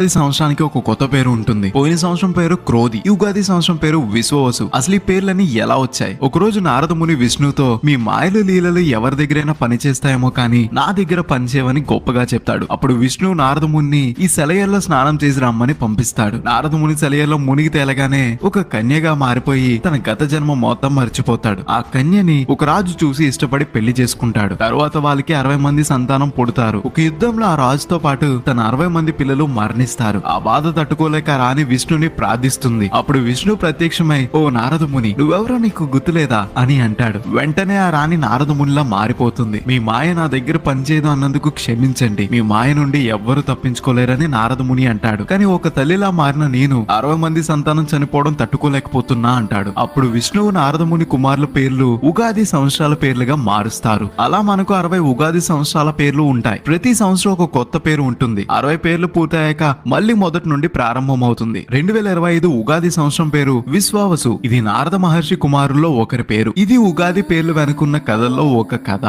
ఉగాది సంవత్సరానికి ఒక కొత్త పేరు ఉంటుంది. పోయిన సంవత్సరం పేరు క్రోధి, ఈ ఉగాది సంవత్సరం పేరు విశ్వవసు. అసలు ఈ పేర్లన్నీ ఎలా వచ్చాయి? ఒక రోజు నారద ముని విష్ణుతో మీ మాయలు లీలలు ఎవరి దగ్గరైనా పని చేస్తాయేమో కానీ నా దగ్గర పనిచేయవని గొప్పగా చెప్తాడు. అప్పుడు విష్ణు నారద ముని ఈ సెలయేర్లో స్నానం చేసి రమ్మని పంపిస్తాడు. నారద ముని సెలయేర్లో మునిగి తేలగానే ఒక కన్యగా మారిపోయి తన గత జన్మ మొత్తం మర్చిపోతాడు. ఆ కన్యని ఒక రాజు చూసి ఇష్టపడి పెళ్లి చేసుకుంటాడు. తరువాత వాళ్ళకి 60 మంది సంతానం పుడతారు. ఒక యుద్ధంలో ఆ రాజుతో పాటు తన 60 మంది పిల్లలు మరణిస్తారు. ఆ బాధ తట్టుకోలేక రాణి విష్ణుని ప్రార్థిస్తుంది. అప్పుడు విష్ణు ప్రత్యక్షమై, ఓ నారద ముని, నువ్వెవరో నీకు గుర్తులేదా అని అంటాడు. వెంటనే ఆ రాణి నారద మునిలా మారిపోతుంది. మీ మాయ నా దగ్గర పనిచేయదు అన్నందుకు క్షమించండి, మీ మాయ నుండి ఎవ్వరూ తప్పించుకోలేరని నారద ముని అంటాడు. కానీ ఒక తల్లిలా మారిన నేను 60 మంది సంతానం చనిపోవడం తట్టుకోలేకపోతున్నా అంటాడు. అప్పుడు విష్ణువు నారద ముని కుమారుల పేర్లు ఉగాది సంవత్సరాల పేర్లుగా మారుస్తారు. అలా మనకు 60 ఉగాది సంవత్సరాల పేర్లు ఉంటాయి. ప్రతి సంవత్సరం ఒక కొత్త పేరు ఉంటుంది. 60 పేర్లు పూర్తయ్యాక మళ్ళీ మొదటి నుండి ప్రారంభమవుతుంది. 2025 ఉగాది సంవత్సరం పేరు విశ్వావసు. ఇది నారద మహర్షి కుమారుల్లో ఒకరి పేరు. ఇది ఉగాది పేర్లు వెనుకున్న కథల్లో ఒక కథ.